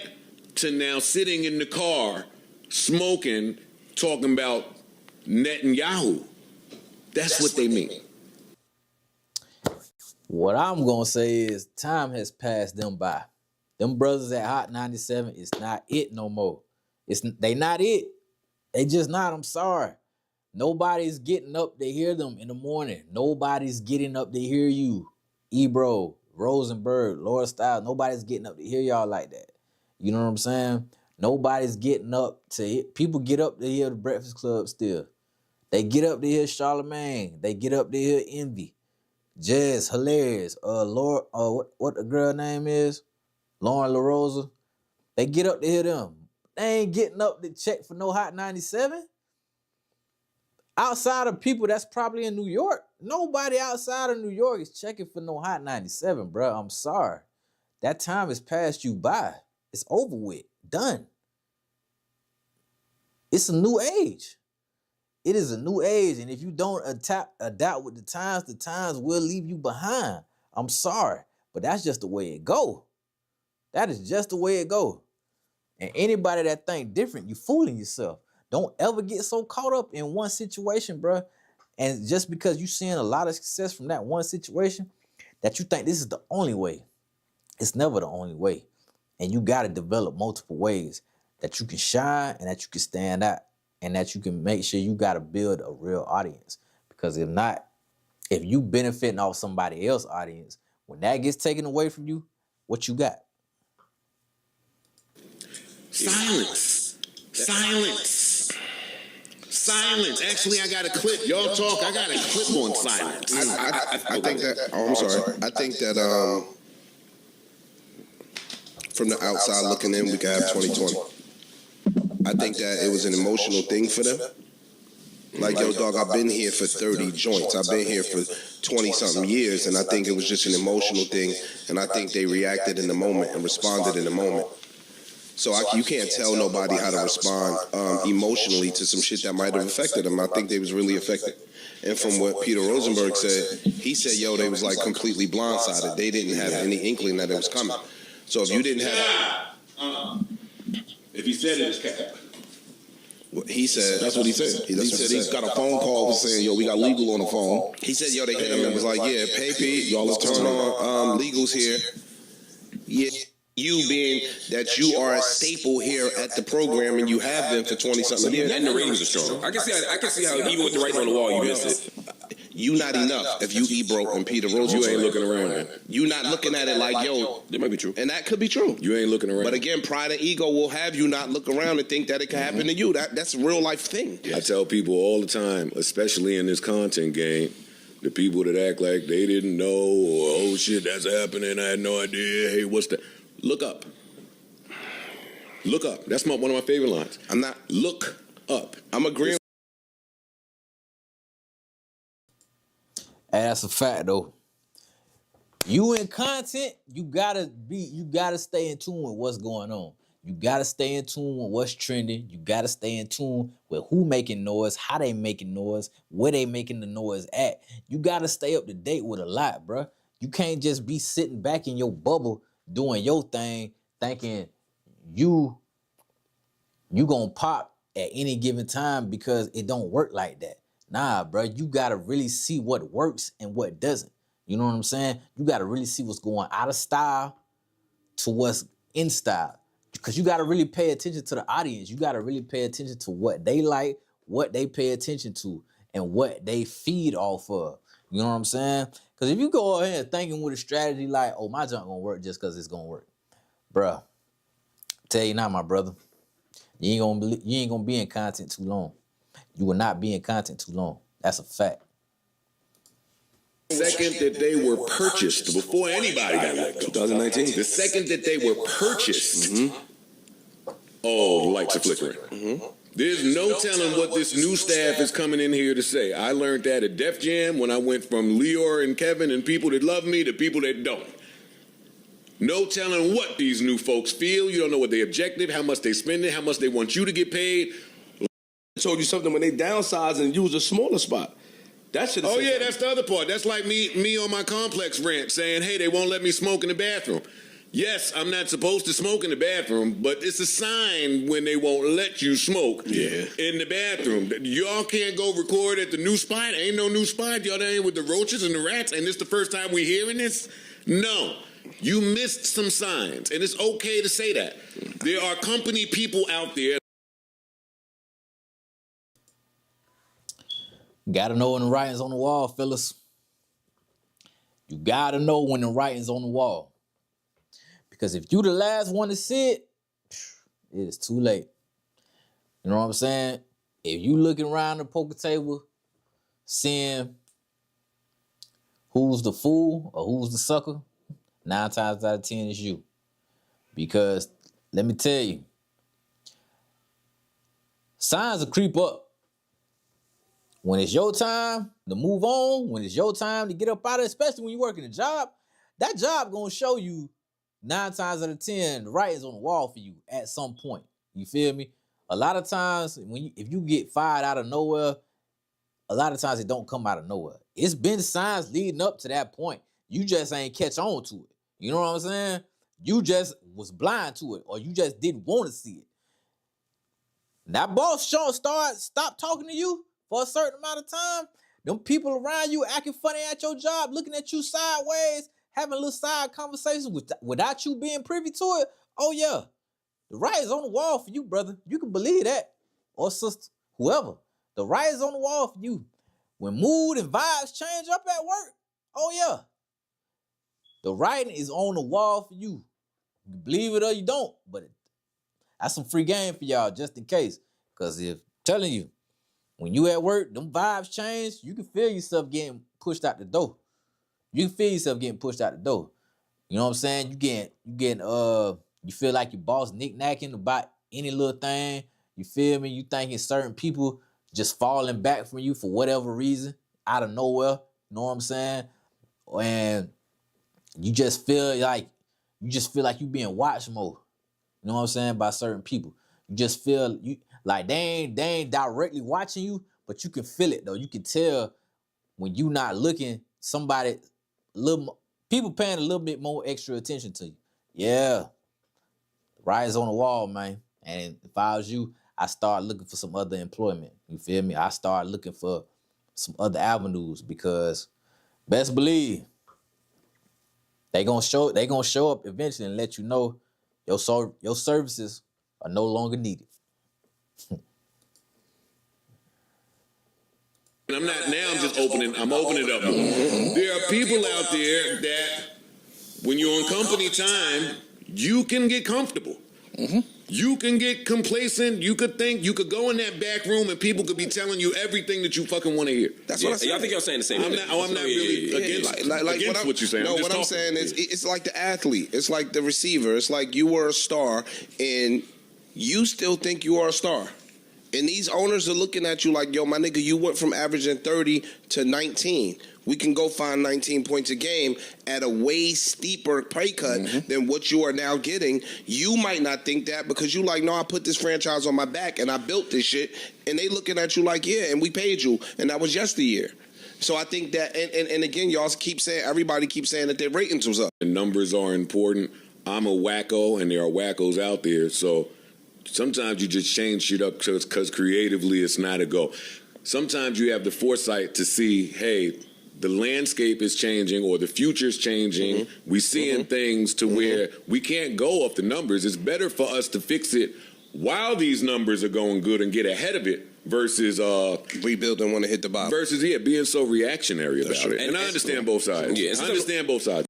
to now sitting in the car, smoking, talking about Netanyahu. That's what they mean. What I'm gonna say is time has passed them by. Them brothers at Hot 97 is not it no more. They not it. They just not. I'm sorry. Nobody's getting up to hear them in the morning. Nobody's getting up to hear you. Ebro, Rosenberg, Laura Styles. Nobody's getting up to hear y'all like that. You know what I'm saying? Nobody's getting up to people get up to hear the Breakfast Club still. They get up to hear Charlamagne. They get up to hear Envy. Jazz, hilarious. Laura, what the girl name is? Lauren LaRosa. They get up to hear them. They ain't getting up to check for no Hot 97. Outside of people that's probably in New York, nobody outside of New York is checking for no Hot 97, bro. I'm sorry. That time has passed you by. It's over with. Done. It's a new age. It is a new age, and if you don't adapt with the times will leave you behind. I'm sorry, but that's just the way it go. That is just the way it go. And anybody that think different, you fooling yourself. Don't ever get so caught up in one situation, bro. And just because you seeing a lot of success from that one situation, that you think this is the only way. It's never the only way. And you got to develop multiple ways that you can shine and that you can stand out and that you can make sure you got to build a real audience. Because if not, if you benefiting off somebody else's audience, when that gets taken away from you, what you got? Silence. Silence. Silence. Actually, I got a clip. Y'all talk. I got a clip on silence. I think that. Oh, I'm sorry. I think that from the outside looking in, we could have 2020. I think that it was an emotional thing for them. Like, yo, dog, I've been here for 30 joints. I've been here for 20-something years, and I think it was just an emotional thing, and I think they reacted in the moment and responded in the moment. So you can't tell nobody how to respond emotionally to some shit that might have affected them. I think they was really affected. And from what Peter Rosenberg said, he said, yo, they was like completely blindsided. They didn't have any inkling that it was coming. So if you didn't have... If he said it, it's cap. He said, that's what he said. He said he's got a phone call saying, yo, we got legal on the phone. He said, yo, they hit him and was like, yeah, pay Pete, y'all let's turn on legals here. Yeah, you being that you are a staple here at the program and you have been for 20-something years. And the ratings are strong. I can see how even with the writing on the wall, you missed it. You not enough if you Ebro and Peter Rose. You ain't looking around, man. You not looking at it like, yo, That might be true. and that could be true. You ain't looking around. But again, pride and ego will have you not look around and think that it can happen to you. That's a real life thing. I tell people all the time, especially in this content game, the people that act like they didn't know or, oh shit, that's happening, I had no idea, hey, what's that? Look up. Look up. That's one of my favorite lines. I'm not. Look up. I'm agreeing. And that's a fact though. You in content, you gotta stay in tune with what's going on. You gotta stay in tune with what's trending. You gotta stay in tune with who making noise, how they making noise, where they making the noise at. You gotta stay up to date with a lot, bruh. You can't just be sitting back in your bubble doing your thing, thinking you gonna pop at any given time because it don't work like that. Nah, bro, you gotta really see what works and what doesn't. You know what I'm saying? You gotta really see what's going out of style to what's in style. Because you gotta really pay attention to the audience. You gotta really pay attention to what they like, what they pay attention to, and what they feed off of. You know what I'm saying? Because if you go ahead thinking with a strategy like, oh, my junk gonna work just because it's gonna work. Bruh, tell you now, my brother, you ain't gonna be in content too long. You will not be in content too long. That's a fact. The second that they were purchased, before anybody got let go. 2019. The second that they were purchased, all the lights are flickering. There's no telling what this new staff is coming in here to say. I learned that at Def Jam when I went from Leor and Kevin and people that love me to people that don't. No telling what these new folks feel. You don't know what their objective, how much they spending, how much they want you to get paid. I told you something when they downsized and used a smaller spot. That should. Oh yeah, that's the other part. That's like me on my complex rant saying, hey, they won't let me smoke in the bathroom. Yes, I'm not supposed to smoke in the bathroom, but it's a sign when they won't let you smoke in the bathroom. Y'all can't go record at the new spot. Ain't no new spot. Y'all ain't with the roaches and the rats, and this the first time we hearing this? No. You missed some signs, and it's okay to say that. There are company people out there. Gotta know when the writing's on the wall, fellas. You gotta know when the writing's on the wall. Because if you the last one to see it, it is too late. You know what I'm saying? If you looking around the poker table, seeing who's the fool or who's the sucker, 9 times out of 10 is you. Because let me tell you, signs will creep up. When it's your time to move on, when it's your time to get up out of it, especially when you're working a job, that job gonna show you 9 times out of 10 the writing's on the wall for you at some point. You feel me? A lot of times if you get fired out of nowhere, a lot of times it don't come out of nowhere. It's been signs leading up to that point. You just ain't catch on to it. You know what I'm saying? You just was blind to it, or you just didn't want to see it. That boss stop talking to you for a certain amount of time. Them people around you acting funny at your job, looking at you sideways, having little side conversations without you being privy to it. Oh yeah, the writing's on the wall for you, brother. You can believe that, or sister, whoever. The writing's on the wall for you. When mood and vibes change up at work, oh yeah, the writing is on the wall for you. You believe it or you don't, but that's some free game for y'all, just in case. Because if telling you, when you at work, them vibes change, you can feel yourself getting pushed out the door. You can feel yourself getting pushed out the door. You know what I'm saying? You feel like your boss knick-knacking about any little thing. You feel me? You thinking certain people just falling back from you for whatever reason, out of nowhere. You know what I'm saying? And you just feel like you being watched more. You know what I'm saying? By certain people. You just feel like they ain't directly watching you, but you can feel it though. You can tell when you not looking, people paying a little bit more extra attention to you. Yeah. Writing's on the wall, man. And if I was you, I start looking for some other employment. You feel me? I start looking for some other avenues, because best believe they gonna show up eventually and let you know your services are no longer needed. I'm not now. I'm just opening. I'm opening it up more. There are people out there that, when you're on company time, you can get comfortable. You can get complacent. You could think you could go in that back room and people could be telling you everything that you fucking want to hear. That's what I said. I think y'all saying the same thing. I'm not really against what you're saying. No, what I'm saying is it's like the athlete. It's like the receiver. It's like you were a star and you still think you are a star. And these owners are looking at you like, yo, my nigga, you went from averaging 30 to 19. We can go find 19 points a game at a way steeper pay cut than what you are now getting. You might not think that because you like, no, I put this franchise on my back and I built this shit. And they looking at you like, yeah, and we paid you. And that was yesteryear. So I think that, and again, y'all keep saying, everybody keeps saying that their ratings was up. And numbers are important. I'm a wacko and there are wackos out there. So sometimes you just change shit up because creatively it's not a go. Sometimes you have the foresight to see, hey, the landscape is changing or the future's changing. We seeing things to where we can't go off the numbers. It's better for us to fix it while these numbers are going good and get ahead of it versus rebuild and want to hit the bottom. Versus being so reactionary about it. And I understand both sides. Yeah, I understand both sides.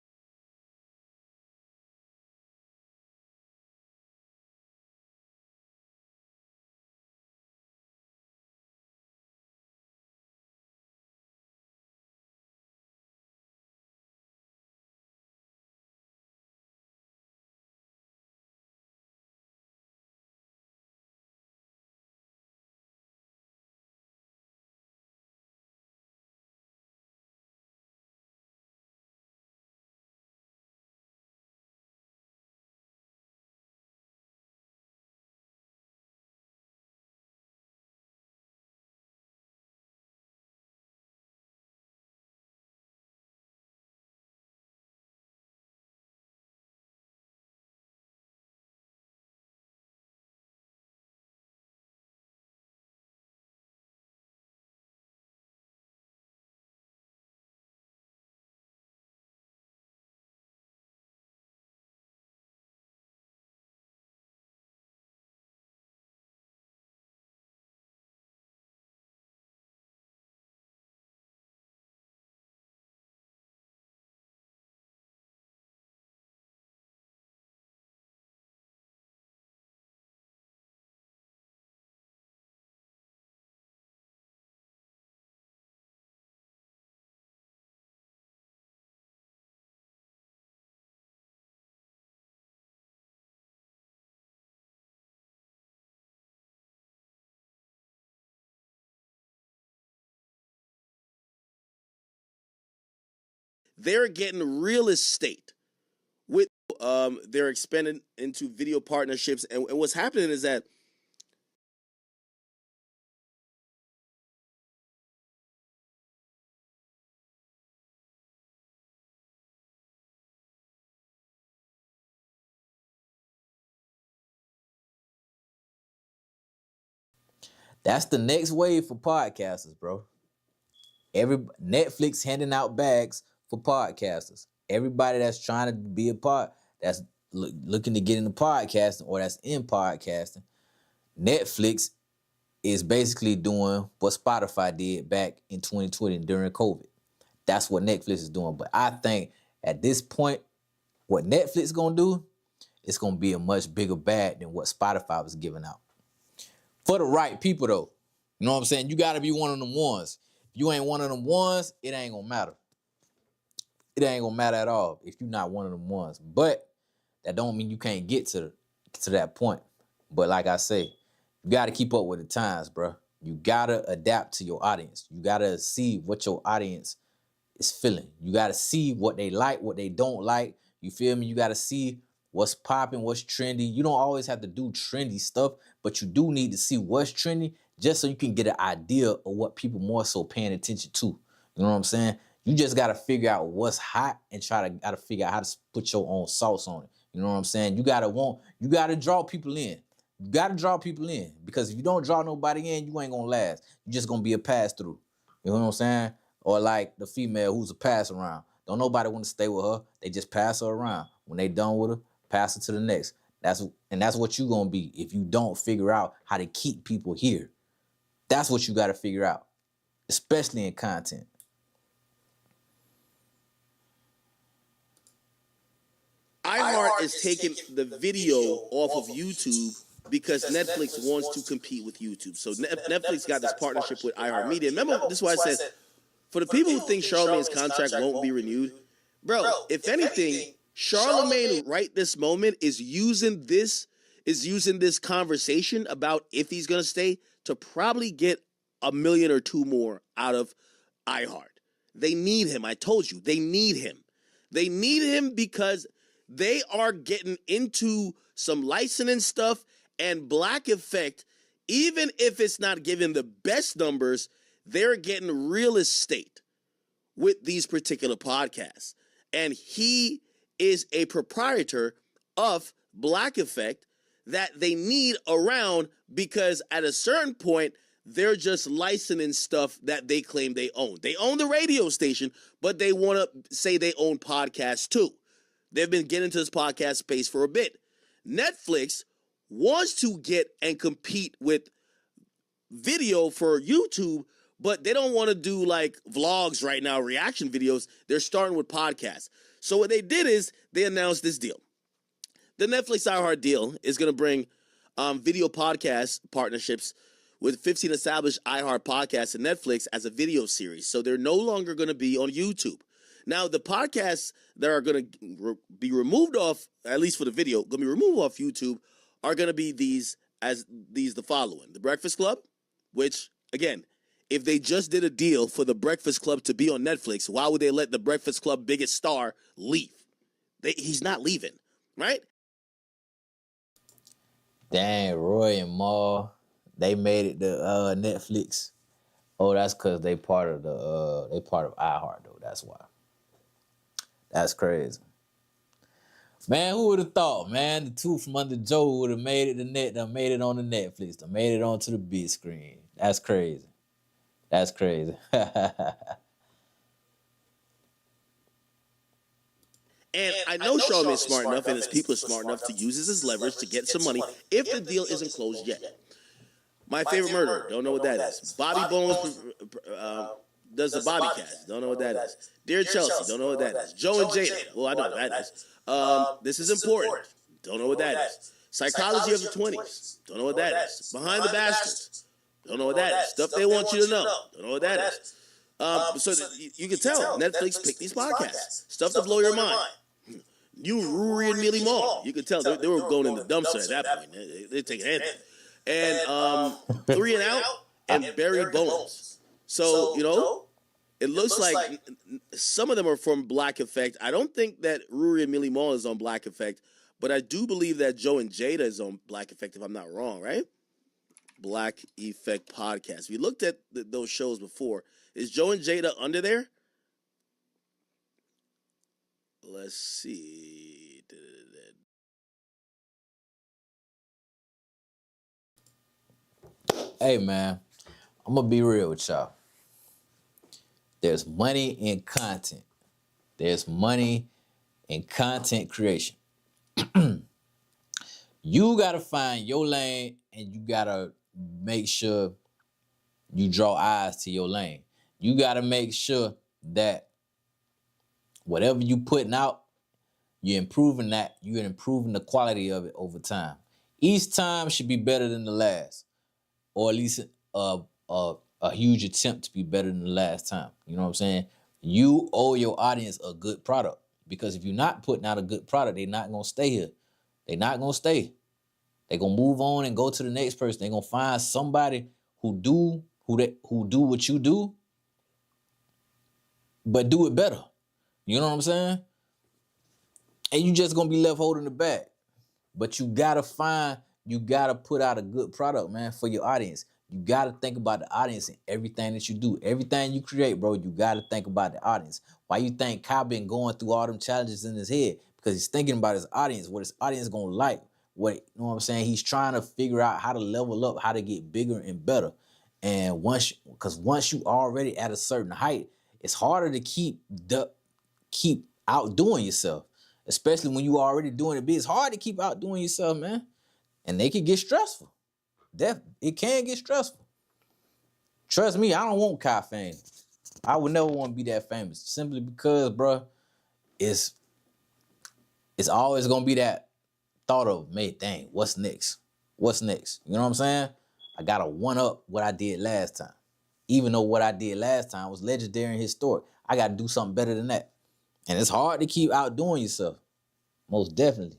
They're getting real estate with they're expanding into video partnerships, and what's happening is that That's the next wave for podcasters, bro. Netflix handing out bags for podcasters. Everybody that's trying to be that's looking to get into podcasting or that's in podcasting, Netflix is basically doing what Spotify did back in 2020 during COVID. That's what Netflix is doing. But I think at this point, what Netflix is gonna do, it's gonna be a much bigger bag than what Spotify was giving out. For the right people, though. You know what I'm saying? You gotta be one of them ones. If you ain't one of them ones, it ain't gonna matter. It ain't gonna matter at all if you're not one of them ones. But that don't mean you can't get to that point. But like I say, you gotta keep up with the times, bro. You gotta adapt to your audience. You gotta see what your audience is feeling. You gotta see what they like, what they don't like. You feel me? You gotta see what's popping, what's trendy. You don't always have to do trendy stuff, but you do need to see what's trendy just so you can get an idea of what people more so paying attention to. You know what I'm saying? You just gotta figure out what's hot and gotta figure out how to put your own sauce on it. You know what I'm saying? You gotta draw people in. You gotta draw people in because if you don't draw nobody in, you ain't gonna last. You're just gonna be a pass through. You know what I'm saying? Or like the female who's a pass around. Don't nobody want to stay with her. They just pass her around. When they done with her, pass her to the next. That's what you gonna be if you don't figure out how to keep people here. That's what you gotta figure out. especially in content. iHeart is taking the video off of YouTube because Netflix wants to compete with YouTube. So Netflix got this partnership with iHeartMedia. Remember, this is why I said, for the people who think Charlamagne's contract won't be renewed, bro, if anything, Charlamagne right this moment is using this conversation about if he's gonna stay to probably get $1 million or $2 million more out of iHeart. They need him. I told you, they need him. They need him because they are getting into some licensing stuff, and Black Effect, even if it's not giving the best numbers, they're getting real estate with these particular podcasts. And he is a proprietor of Black Effect that they need around because at a certain point, they're just licensing stuff that they claim they own. They own the radio station, but they want to say they own podcasts too. They've been getting into this podcast space for a bit. Netflix wants to get and compete with video for YouTube, but they don't want to do like vlogs right now, reaction videos. They're starting with podcasts. So what they did is they announced this deal. The Netflix iHeart deal is going to bring video podcast partnerships with 15 established iHeart podcasts and Netflix as a video series. So they're no longer going to be on YouTube. Now, the podcasts that are going to be removed off, at least for the video, going to be removed off YouTube, are going to be the following. The Breakfast Club, which, again, if they just did a deal for the Breakfast Club to be on Netflix, why would they let the Breakfast Club biggest star leave? He's not leaving, right? Dang, Roy and Maul, they made it to Netflix. Oh, that's because they part of iHeart though. That's why. That's crazy. Man, who would have thought, man? The two from under Joe would have made it made it on the Netflix, done made it onto the big screen. That's crazy. That's crazy. And I know Charlamagne's smart enough and his people are smart enough to use this as leverage to get some money if the deal isn't closed yet. My Favorite Murderer, don't know what that is. Bobby Bones does the Bobby Cast, don't know what that is. Dear Chelsea, don't know what that is. Joe and Jada, well, I know what that is. This is Important, don't know what that is. Psychology of the 20s, don't know what that is. Behind the Bastards, don't know what that is. Stuff They Want You to Know, don't know what that is. So you can tell Netflix picked these podcasts. Stuff to blow your mind. You, Rory and Neely Mall, you could tell they were going in the dumpster at that point. They're taking anything. And 3 and Out and Buried Bones. So, you know, it looks like some of them are from Black Effect. I don't think that Rory and Neely Mall is on Black Effect, but I do believe that Joe and Jada is on Black Effect, if I'm not wrong, right? Black Effect Podcast. We looked at those shows before. Is Joe and Jada under there? Let's see. Hey, man, I'm going to be real with y'all. There's money in content. There's money in content creation. You got to find your lane, and you got to make sure you draw eyes to your lane. You got to make sure that whatever you putting out, you're improving that. You're improving the quality of it over time. Each time should be better than the last, or at least a huge attempt to be better than the last time. You know what I'm saying? You owe your audience a good product, because if you're not putting out a good product, they're not gonna stay here. They're not gonna stay. They're gonna move on and go to the next person. They're gonna find somebody who do what you do, but do it better. You know what I'm saying? And you just gonna be left holding the bag. But you gotta put out a good product, man, for your audience. You gotta think about the audience in everything that you do. Everything you create, bro, you gotta think about the audience. Why you think Kyle been going through all them challenges in his head? Because he's thinking about his audience, what his audience gonna like. You know what I'm saying? He's trying to figure out how to level up, how to get bigger and better. And once you already at a certain height, it's harder to keep outdoing yourself. Especially when you already doing it big. It's hard to keep outdoing yourself, man. And they can get stressful. It can get stressful. Trust me, I don't want Kai fame. I would never want to be that famous simply because, bro, it's always gonna be that thought of, man, dang, what's next? What's next? You know what I'm saying? I gotta one up what I did last time. Even though what I did last time was legendary and historic, I gotta do something better than that. And it's hard to keep outdoing yourself. Most definitely.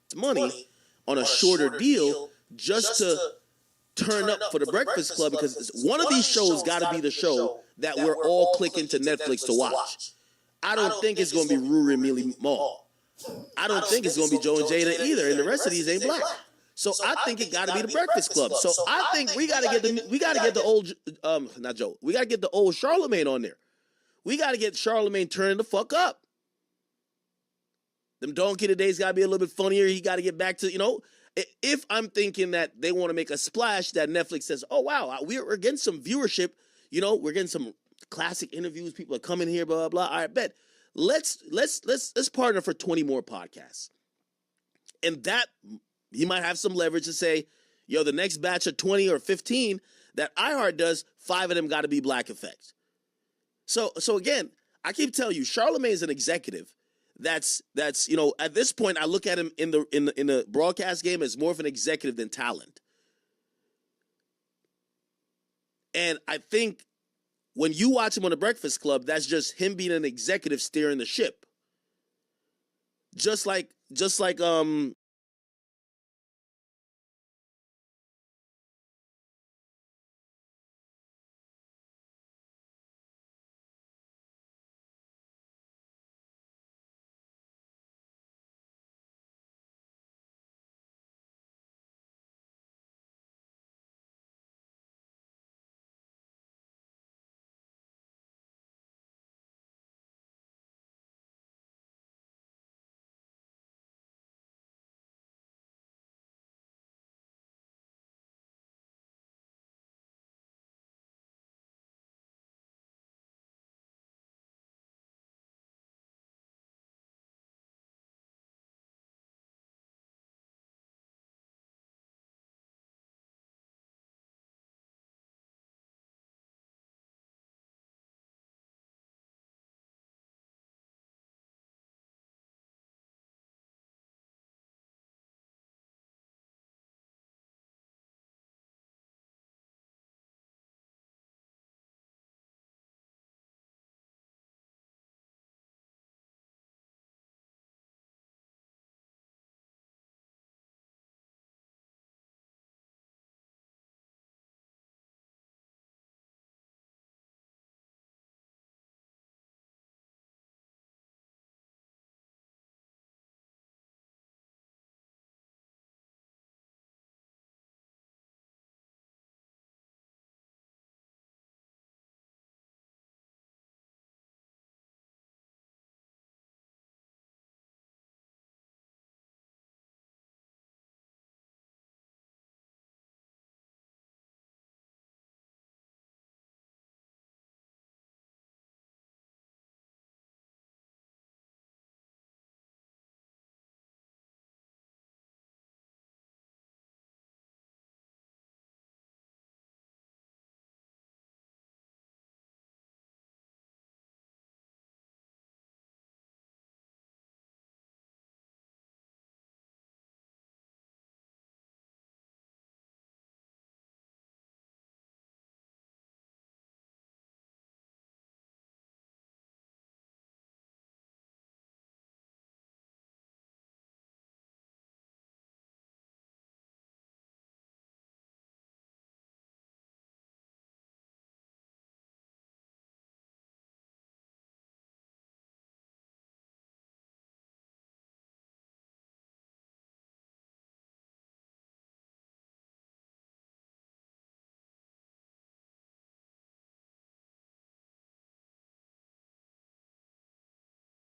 It's money on a shorter deal just to turn up for the Breakfast Club, because one of these shows got to be the show that we're all clicking to Netflix to watch. I don't think it's going to be Ruri and Millie Mall. I don't think it's going to be Joe and Jada either, and the rest of these ain't black. So I think it got to be the Breakfast Club. So I think we got to get the old not Joe. We got to get the old Charlemagne on there. We got to get Charlemagne turning the fuck up. Them Donkey Today's got to be a little bit funnier. He got to get back to, you know, if I'm thinking that they want to make a splash, that Netflix says, oh, wow, we're getting some viewership. You know, we're getting some classic interviews. People are coming here, blah, blah, blah. All right, bet. Let's partner for 20 more podcasts. And that, he might have some leverage to say, yo, the next batch of 20 or 15 that iHeart does, 5 of them got to be black effects. So again, I keep telling you, Charlemagne's an executive. That's you know, at this point, I look at him in the broadcast game as more of an executive than talent. And I think when you watch him on the Breakfast Club, that's just him being an executive steering the ship. Just like